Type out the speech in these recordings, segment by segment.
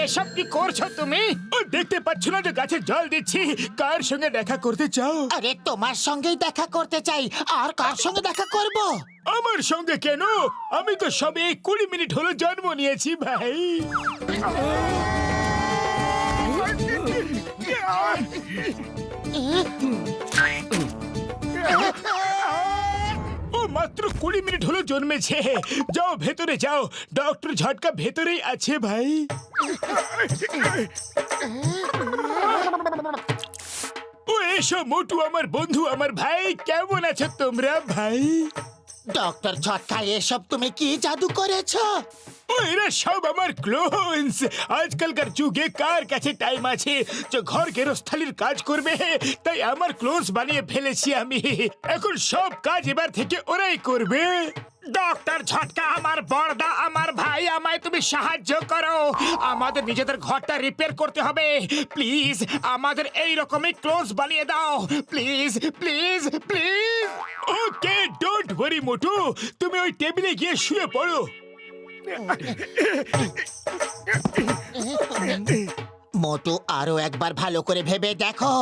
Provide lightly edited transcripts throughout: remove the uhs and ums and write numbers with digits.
এসব কি করছো তুমি? ও দেখতে পাচ্ছ না যে গাছে জল দিচ্ছি? কার সঙ্গে দেখা করতে চাও? আরে তোমার সঙ্গেই দেখা করতে চাই, আর কার সঙ্গে দেখা করব? আমার সঙ্গে কেন? আমি তো সবে 20 মিনিট হলো জন্ম নিয়েছি ভাই। ও মাত্র 20 মিনিট হলো জন্মেছে। যাও ভেতরে যাও, ডক্টর ঝটকা ভেতরেই আছে ভাই। ও এসো মোটু, আমার বন্ধু, আমার ভাই। কেমন আছো তোমরা ভাই? ডক্টর ঝটকা, এসব তুমি কি জাদু করেছো? ও এরা সব আমার ক্লোনস। আজকালকার যুগে কার কাছে টাইম আছে যে ঘর গেরস্থালির কাজ করবে? তাই আমার ক্লোনস বানিয়ে ফেলেছি আমি। এখন সব কাজ এবার থেকে ওরাই করবে। ডক্টর ঝটকা, আমার বড়দা, আমার ভাই, আমায় তুমি সাহায্য করো। আমাদের নিজেদের ঘরটা রিপেয়ার করতে হবে। প্লিজ আমাদের এই রকমই ক্লোনস বানিয়ে দাও। Please please please. Okay, don't worry মোটু, তুমি ওই টেবিলে গিয়ে শুয়ে পড়ো। মোটু, আরো একবার ভালো করে ভেবে দেখো।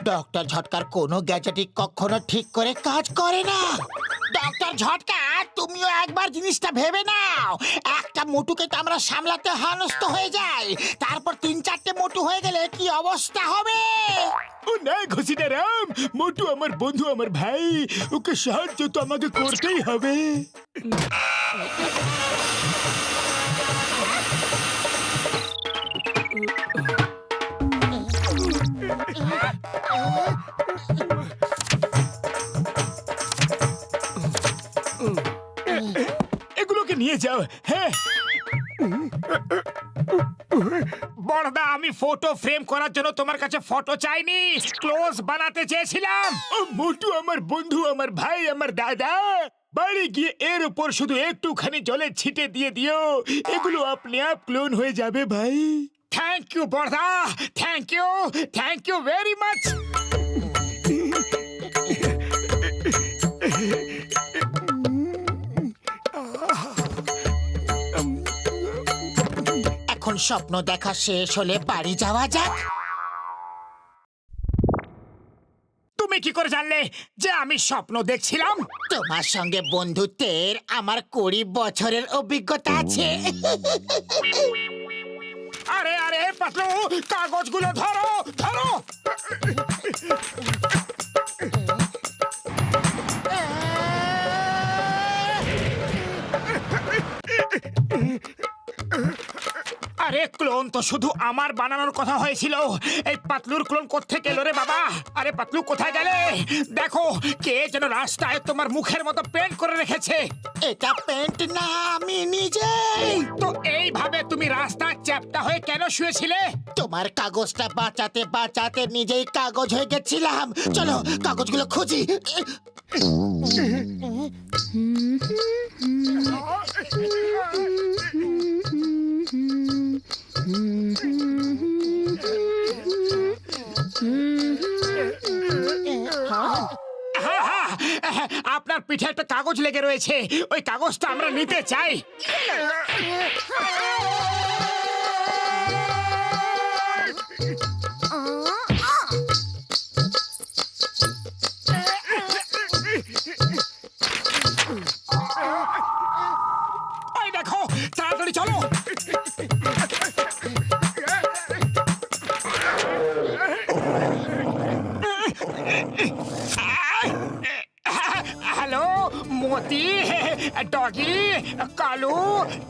ডক্টর ঝটকার কোনো গ্যাজেটই কখনো ঠিক করে কাজ করে না। ডক্টর ঝটকা, তুমিও একবার জিনিসটা ভেবে নাও। একটা মোটুকে তো আমরা সামলাতে হেনস্থ হয়ে যাই, তারপর 3-4টে মোটু হয়ে গেলে কি অবস্থা হবে? ও না ঘুষিটা রাম, মোটু আমার বন্ধু, আমার ভাই। ওকে সাহায্য তো আমাকে করতেই হবে। এগুলোকে নিয়ে যাও। হ্যাঁ বড়দা, আমি ফটো ফ্রেম করার জন্য তোমার কাছে ফটো চাইনি, ক্লোজ বানাতে চেয়েছিলাম। ও মোটু আমার বন্ধু, আমার ভাই, আমার দাদা। বাড়ি গিয়ে এর উপর শুধু একটুখানি জলের ছিটে দিয়ে দিও, এগুলো আপনি আপ ক্লোন হয়ে যাবে ভাই। থ্যাংক ইউ বড়দা, থ্যাংক ইউ ভেরি মাচ। এখন স্বপ্ন দেখা শেষ হলে বাড়ি যাওয়া যাক। তুমি কি করে জানলে যে আমি স্বপ্ন দেখছিলাম? তোমার সঙ্গে বন্ধুত্বের আমার 20 বছরের অভিজ্ঞতা আছে। আরে আরে পাতলু, কাগজগুলো ধরো ধরো। আরে ক্লোন তো শুধু আমার বানানোর কথা হয়েছিল। এই পাতলুর ক্লোন কোত্থেকে এলো রে বাবা? আরে পাতলু কোথায় গেলে? দেখো, কে যেন রাস্তায় তোমার মুখের মতো পেন্ট করে রেখেছে। এটা পেন্ট না, আমি নিজেই। তো এইভাবে তুমি রাস্তায় চ্যাপ্টা হয়ে কেন শুয়েছিলে? তোমার কাগজটা বাঁচাতে বাঁচাতে নিজেই কাগজ হয়ে গেছিলাম। চলো কাগজগুলো খুঁজি। হ্যাঁ, হ্যাঁ, আপনার পিঠে একটা কাগজ লেগে রয়েছে, ওই কাগজটা আমরা নিতে চাই। ওই দেখো, তাড়াতাড়ি চলো। হ্যালো मोती, डॉगी, कालू,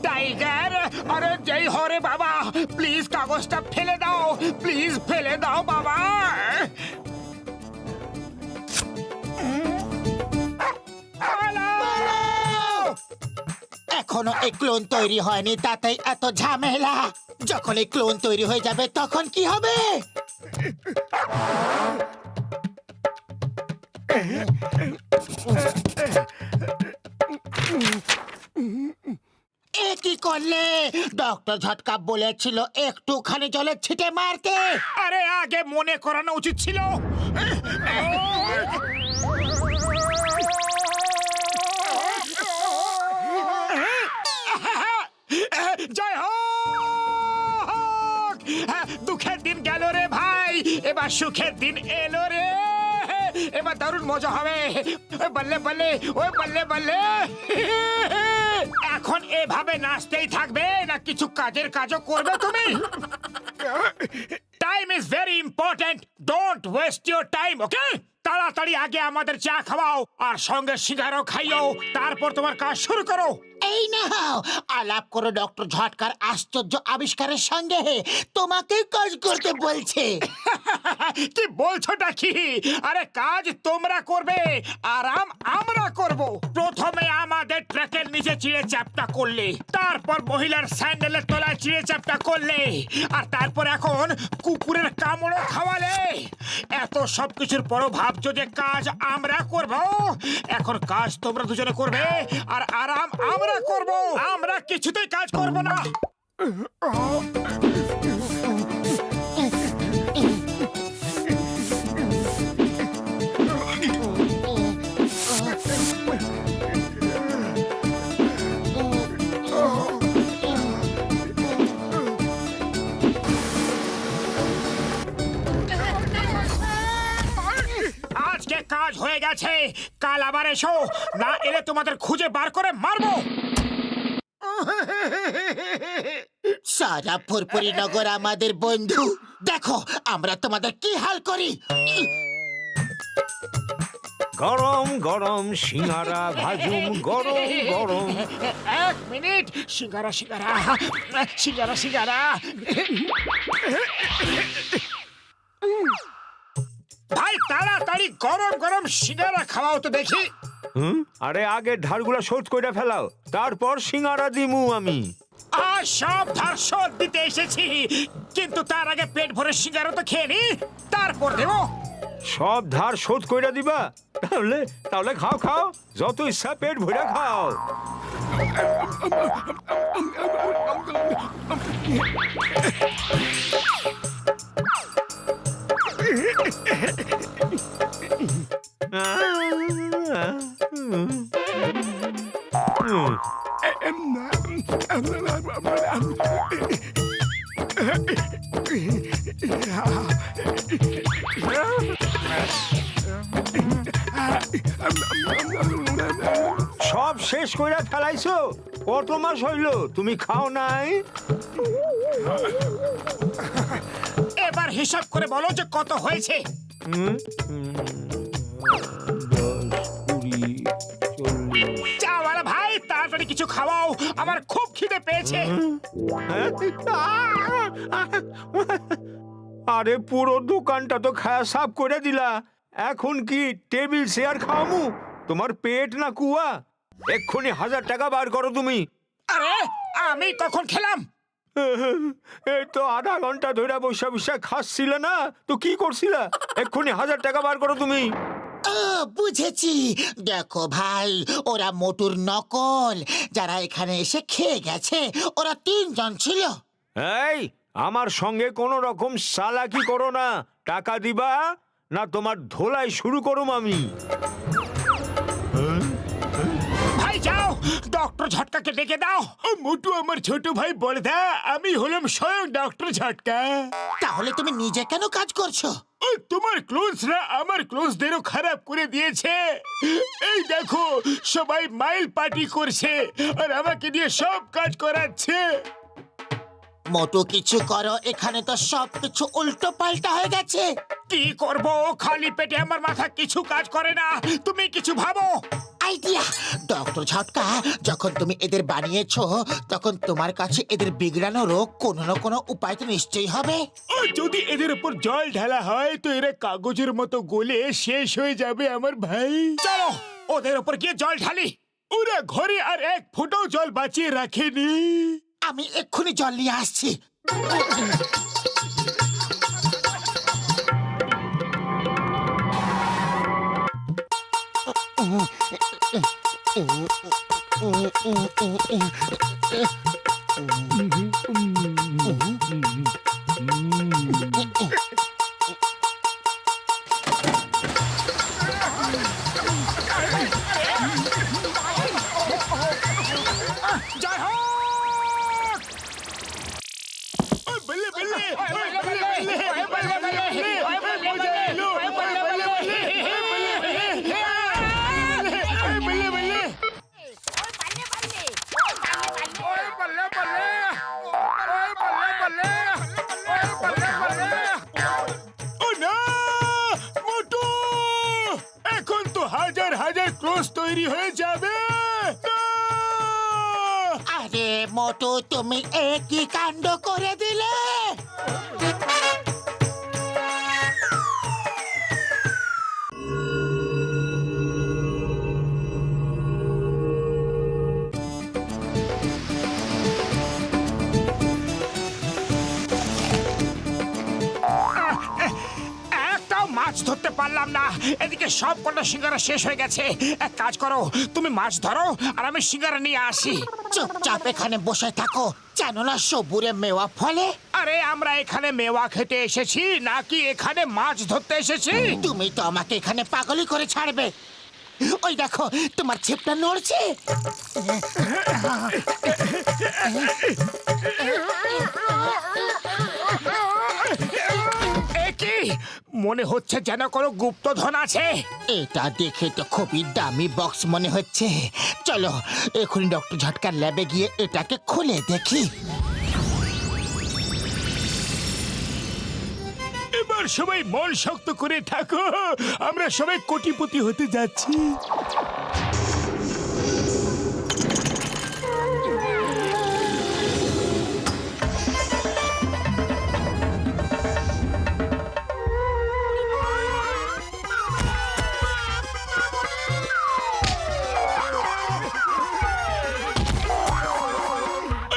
टाइगर। अरे जय हो रे बाबा, प्लीज कागजটা ফেলে দাও, প্লিজ ফেলে দাও বাবা। এখনো এই ক্লোন তৈরি হয়নি, তাতেই এত ঝামেলা। যখন এই ক্লোন তৈরি হয়ে যাবে তখন কি হবে? এ কি করলে? ডক্টর ঝটকা বলেছিল একটুখানি জলের ছিটে মারতে। আরে আগে মনে করানো উচিত ছিল। জয় হোক, দুঃখের দিন গেল রে ভাই, এবার সুখের দিন এলো রে। এবার দারুণ মজা হবে। ওই বল্লে বল্লে, ওই বল্লে বল্লে। এখন এভাবে নাচতেই থাকবে না কিছু কাজের কাজও করবে তুমি? Time is very important, don't waste your time, okay? তাড়াতাড়ি আগে আমাদের চা খাওয়াও আর সঙ্গে সিগারও খাইও, তারপর তোমার কাজ শুরু করো। এই নাও আলাপ করো ডক্টর ঝটকার আশ্চর্য আবিষ্কারের সঙ্গে, তোমাকে কাজ করতে বলছে। কি বলছোটা কি? আরে কাজ তোমরা করবে, আরাম আমরা করব। প্রথমে আমাদের ট্র্যাকের নিচে চিড়ে চ্যাপটা করলে, তারপর মহিলার স্যান্ডেলের তলায় চিড়ে চ্যাপটা করলে, আর তারপর এখন কুকুরের কামড়ও খাওয়ালে। এত সব কিছুর পরও ভাবছো যে কাজ আমরা করব? এখন কাজ তোমরা দুজনে করবে আর আরাম আমরা করব। আমরা কিছুতেই কাজ করব না। আজকে কাজ হয়ে গেছে, কাল আবার এসো, না এলে তোমাদের খুঁজে বার করে মারবো। সারা ফুরফুরি নগর আমাদের বন্ধু, দেখো আমরা তোমাদের কি হাল করি। গরম গরম সিঙ্গারা ভাজুম, গরম গরম। এক মিনিট, সিঙ্গারা সিঙ্গারা সিঙ্গারা সিঙ্গারা। ভাই তাড়াতাড়ি গরম গরম সিঙ্গারা খাওয়াও তো দেখি। আরে আগে ধারগুলা শোধ করে ফেলাও, তারপর সিঙ্গারা দিমু আমি। আর সব ধার শোধ দিতে এসেছি, কিন্তু তার আগে পেট ভরে সিঙ্গারা তো খেয়ে নি, তারপর দেবো। সব ধার শোধ করে দিবা? তাহলে তাহলে খাও খাও, যত ইচ্ছা পেট ভরে খাও। সব শেষ কইরা ফেলাইছো? কত মাস হইল তুমি খাও নাই? এবার হিসাব করে বলো যে কত হয়েছে। 10, 20, 40। চাওয়ালা ভাই তাড়াতাড়ি কিছু খাওয়াও, আমার খুব খিদে পেয়েছে। আরে পুরো দোকানটা তো খায়া সাফ করে দিলা, এখন কি টেবিল চেয়ার খাওয়ামু? তোমার পেট না কুয়া? এক্ষুনি 1000 টাকা বার করো তুমি। আরে আমি কখন খেলাম? এই তো আধা ঘন্টা ধরে বসে বসে খাচ্ছিলে না তো কি করছিলা? এক্ষুনি 1000 টাকা বার করো তুমি। বুঝেছি, দেখো ভাই ওরা মোটুর নকল, যারা এখানে এসে খেয়ে গেছে ওরা 3 জন ছিল। এই আমার সঙ্গে কোন রকম চালাকি করো না, টাকা দিবা না তোমার ধোলাই শুরু করুম আমি। ভাই যাও, ডক্টর ঝটকাকে ডেকে দাও। মোটু আমার ছোট ভাই বড়দা, আমি হলাম স্বয়ং ডক্টর ঝটকা। তাহলে তুমি নিজে কেন কাজ করছো? তোমার ক্লোজরা আমার ক্লোজদেরও খারাপ করে দিয়েছে। এই দেখো সবাই মাইল পার্টি করছে আর আমাকে দিয়ে সব কাজ করাচ্ছে। মোটু কিছু করো, এখানে তো সবকিছু উল্টো পাল্টা হয়ে গেছে। কি করব, খালি পেটে আমার মাথা কিছু কাজ করে না। তুমি কিছু ভাবো। আইডিয়া, ডক্টর ঝটকা, যখন তুমি এদের বানিয়েছো তখন তোমার কাছে এদের বিগড়ানোরও কোনো না কোনো উপায় তো নিশ্চয়ই হবে। যদি এদের উপর জল ঢালা হয় তো এরা কাগজের মতো গলে শেষ হয়ে যাবে আমার ভাই। চলো ওদের উপর গিয়ে জল ঢালি। ওরা ঘরে আর এক ফোঁটাও জল বাঁচিয়ে রাখেনি। আমি এক্ষুনি জল নিয়ে আসছি। জয় হোক! বল্লে বল্লে তৈরি হয়ে যাবে। না! আরে মোটু, তুমি একই কাণ্ড করে দিলে। একটাও মাছ ধরতে পারলাম না। এদিকে সব কটা সিঙ্গারা শেষ হয়ে গেছে। এক কাজ করো, তুমি মাছ ধরো আর আমি সিঙ্গারা নিয়ে আসি। চুপচাপ এখানে বসে থাকো, জানো না সবুরে মেওয়া ফলে। আরে আমরা এখানে মেওয়া খেতে এসেছি নাকি এখানে মাছ ধরতে এসেছি? তুমি তো আমাকে এখানে পাগলি করে ছাড়বে। ওই দেখো, তোমার ছিপটা নড়ছে। এ কি? মনে হচ্ছে যেন কোনো গুপ্তধন আছে। এটা দেখে তো খুবই দামি বক্স মনে হচ্ছে। চলো এখনই ডক্টর ঝটকার ল্যাবে গিয়ে এটাকে খুলে দেখি। এবার সবাই মন শক্ত করে থাকো, আমরা সবাই কোটিপতি হতে যাচ্ছি।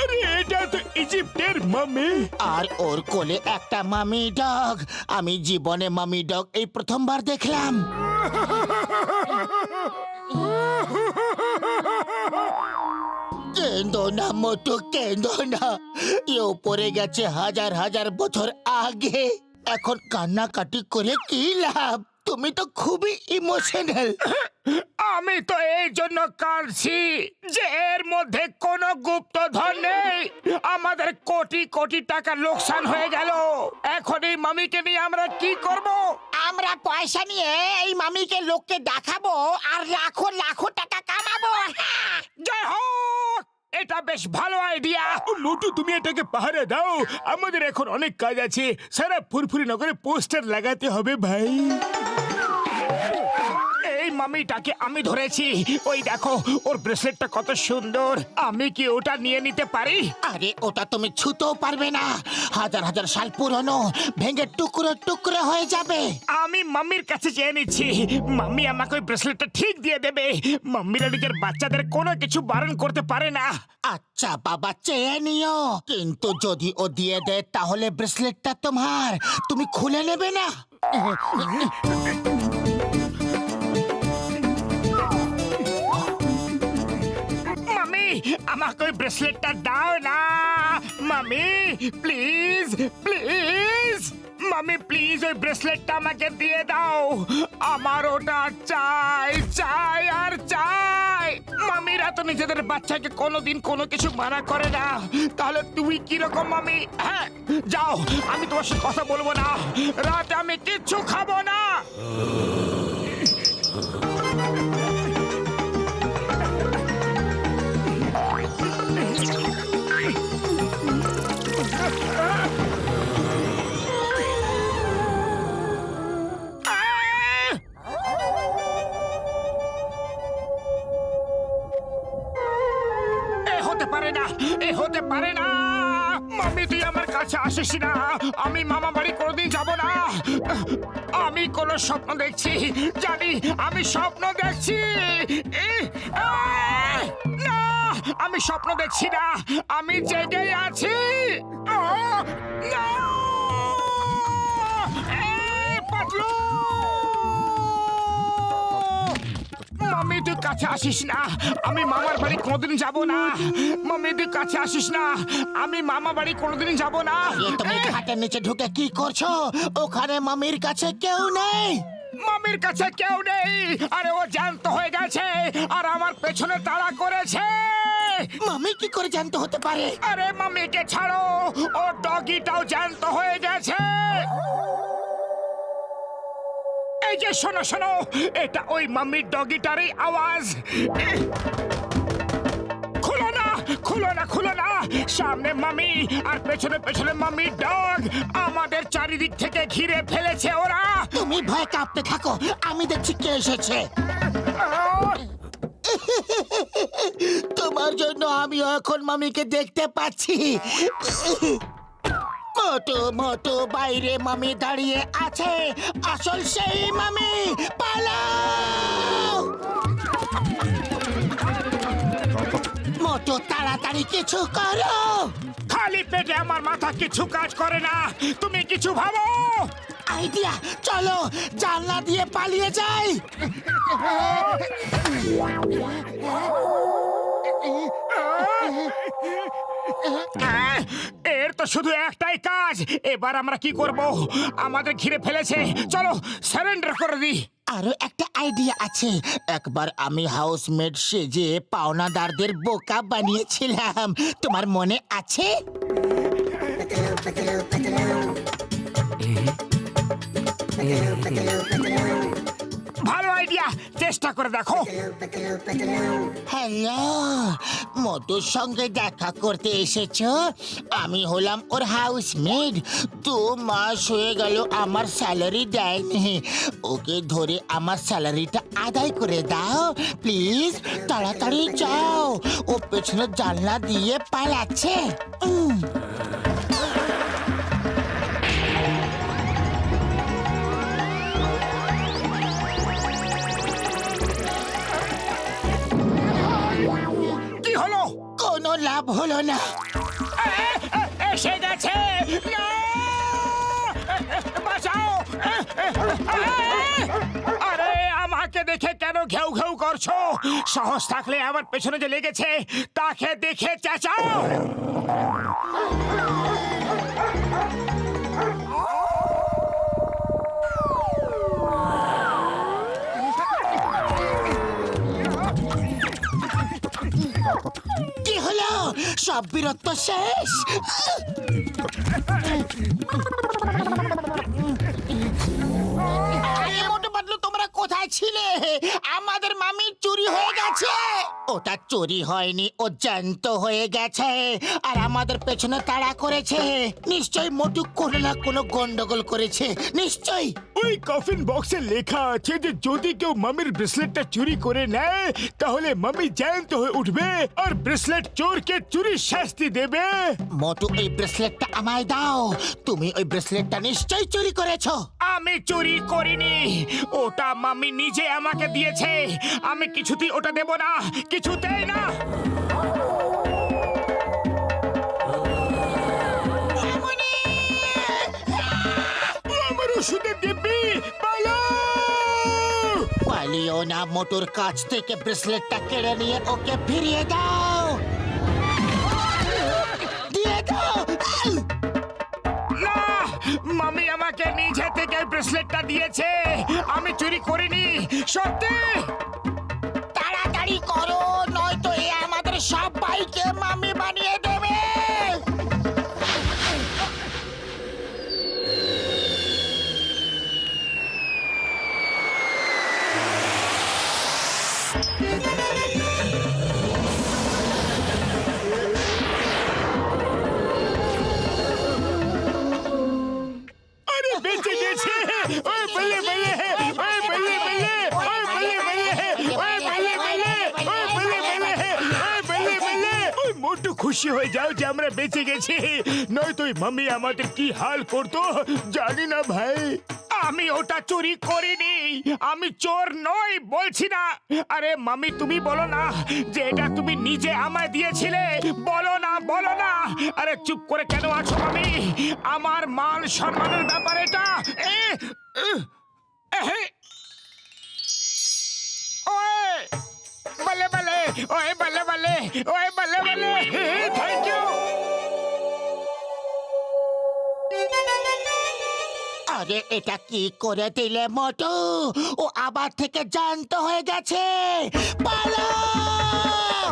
আরে এটা তো ইজিপ্টের মামি। আর ওর কোলে একটা মামি ডগ। আমি জীবনে মামি ডগ এই প্রথমবার দেখলাম। কেঁদো না মোটু, কেঁদো না। এ পড়ে গেছে হাজার হাজার বছর আগে। এখন কান্নাকাটি করে কি লাভ? তুমি তো খুবই ইমোশনাল। আমি তো এই জন্য কাঁদছি যে এর মধ্যে কোনো গুপ্তধন নেই। আমাদের কোটি কোটি টাকা লোকসান হয়ে গেল। এখন এই মামিকে নিয়ে আমরা কি করব? আমরা পয়সা নিয়ে এই মামিকে লোককে দেখাবো আর লাখো লাখো টাকা কামাবো। জয় হোক, এটা বেশ ভালো আইডিয়া। মোটু, তুমি এটাকে পাহারা দাও, আমাদের এখন অনেক কাজ আছে। সারা ফুরফুরি নগরে পোস্টার লাগাতে হবে ভাই। এই মামিটাকে আমি ধরেছি, ওই দেখো ওর ব্রেসলেটটা কত সুন্দর। আমি কি ওটা নিয়ে নিতে পারি? আরে ওটা তুমি ছুতেও পারবে না, হাজার হাজার সাল পুরনো, ভেঙে টুকরো টুকরো হয়ে যাবে। আমি মাম্মির কাছে চেয়ে নিচ্ছি, মাম্মি আমাকে ওই ব্রেসলেটটা ঠিক দিয়ে দেবে। মাম্মিরা নিজের বাচ্চাদের কোনো কিছু বারণ করতে পারে না। আচ্ছা বাবা, চেয়ে নিও, কিন্তু যদি ও দিয়ে দেয় তাহলে ব্রেসলেটটা তোমার, তুমি খুলে নেবে না। মাম্মি, আমাকে ওই ব্রেসলেটটা দাও না। Mummy please please, mummy please ওই ব্রেসলেটটা আমাকে দিয়ে দাও। আমার ওটা চাই চাই আর চাই। মামিরা তো নিজেদের বাচ্চাকে কোনোদিন কোনো কিছু মানা করে না, তাহলে তুমি কিরকম মামি? হ্যাঁ যাও, আমি তোমার সাথে কথা বলবো না, রাতে আমি কিচ্ছু খাবো না। হতে পারে না, এ হতে পারে না। মাম্মি তুই আমার কাছে আসিস না, আমি মামা বাড়ি কোনোদিন যাব না। আমি কোনো স্বপ্ন দেখছি, জানি আমি স্বপ্ন দেখছি। না, আমি স্বপ্ন দেখছি না, আমি জেগে আছি। না, পাতলু, মাম্মি তুই কাছে আসিস না, আমি মামার বাড়ি কোনোদিন যাব না। মাম্মি তুই কাছে আসিস না, আমি মামা বাড়ি কোনোদিন যাব না। তুমি খাটের নিচে ঢুকে কি করছো? ওখানে মামির কাছে কেউ নেই। মামির কাছে কেউ নেই? আরে ও জ্যান্ত হয়ে গেছে আর আমার পেছনে তাড়া করেছে। মামি কি করে জানতে হতে পারে? আরে মামিকে ছাড়ো, ও ডগিটাও জ্যান্ত হয়ে গেছে। এই যে শোনো শোনো, এটা ওই মাম্মির ডগিটারই আওয়াজ। খুলো না খুলো না খুলো না, সামনে মামি আর পেছনে পেছনে মাম্মির ডগ। আমাদের চারিদিক থেকে ঘিরে ফেলেছে ওরা। তুমি ভয় কাঁপতে থাকো, আমি দেখছি কে এসেছে। তোমার জন্য আমিও এখন মামিকে দেখতে পাচ্ছি। মোটু মোটু বাইরে মামি দাঁড়িয়ে আছে, আসল সেই মামি, পালাও! মোটু তাড়াতাড়ি কিছু করো। খালি পেটে আমার মাথা কিছু কাজ করে না, তুমি কিছু ভাবো। আইডিয়া, চলো জানলা দিয়ে পালিয়ে যাই। এর তো শুধু একটাই কাজ, এবার আমরা কি করব? আমাদের ঘিরে ফেলেছে, চলো সারেন্ডার করে দিই। আরো একটা আইডিয়া আছে। একবার আমি হাউসমেট সেজে পাওনাদারদের বোকা বানিয়েছিলাম, তোমার মনে আছে? ভালো আইডিয়া, চেষ্টা করে দেখো। হ্যালো, মোটুর সঙ্গে দেখা করতে এসেছো? আমি হলাম ওর হাউসমেট। 2 মাস হয়ে গেল আমার স্যালারি দেয়নি। ওকে ধরে আমার স্যালারিটা আদায় করে দাও প্লিজ। তাড়াতাড়ি যাও, ও পেছনে জানলা দিয়ে পালাচ্ছে। কি হলো? কোনো লাভ হলো না। এসে গেছে, না! বাঁচাও! আরে আমাকে দেখে কেন ঘেউ ঘেউ করছো? সাহস থাকলে আমার পেছনে যে লেগেছে তাকে দেখে চেঁচাও। কি হলো? সব বীরত্ব শেষ? আরে মোটু পাতলু, তোমরা কোথায় ছিলে? আমাদের মামি চুরি হয়ে গেছে। ওটা চুরি হয়নি, ও জ্যান্ত হয়ে গেছে আর আমাদের পেছনে তাড়া করেছে। নিশ্চয়ই মোটু কোনো না কোনো গন্ডগোল করেছে, নিশ্চয়ই। ওই কফিন বক্সে লেখা আছে যে যদি কেউ মামির ব্রেসলেটটা চুরি করে নেয় তাহলে মামি জ্যান্ত হয়ে উঠবে আর ব্রেসলেট চোরকে চুরির শাস্তি দেবে। মোটু, এই ব্রেসলেটটা আমায় দাও। তুমি ওই ব্রেসলেটটা নিশ্চয়ই চুরি করেছো। আমি চুরি করিনি, ওটা মামি নিজে আমাকে দিয়েছে। আমি কিছুতেই ওটা দেব না, কিছুতেই না। আমার ওষুধের দিব্যি, পালাও! পালিও না, মোটুর কাছ থেকে ব্রেসলেটটা কেড়ে নিয়ে ওকে ফিরিয়ে দাও। দিয়ে দাও। না, মামি আমাকে নিজে থেকে ব্রেসলেটটা দিয়েছে, আমি চুরি করিনি, সত্যি। তাড়াতাড়ি করো, নয়তো এ আমাদের সবাইকে মামি বানিয়ে দেবে। আরে বেঁচে গেছে! ওই বলে বলে, ওই বলে বলে, ওই বলে বলে, ওই বলে বলে, ওই বলে বলে, ওই বলে বলে। ওই মোটু খুশি হয়ে যাও যে আমরা বেঁচে গেছি, নয়তো ওই মামি আমাদের কি হাল করতো জানি না ভাই। আমি ওটা চুরি করিনি, আমি চোর নই বলছি না। আরে মামি, তুমি বলো না যে এটা তুমি নিজে আমায় দিয়েছিলে, বলো না, বলো না। আরে চুপ করে কেন আছো মামি? আমার মান সম্মানের ব্যাপার এটা। ওয়ে বলে বলে, ওয়ে বলে বলে, ওয়ে বলে বলে। Thank you. আরে এটা কি করে দিলে মোটু? ও আবার থেকে জ্যান্ত হয়ে গেছে। পালাও!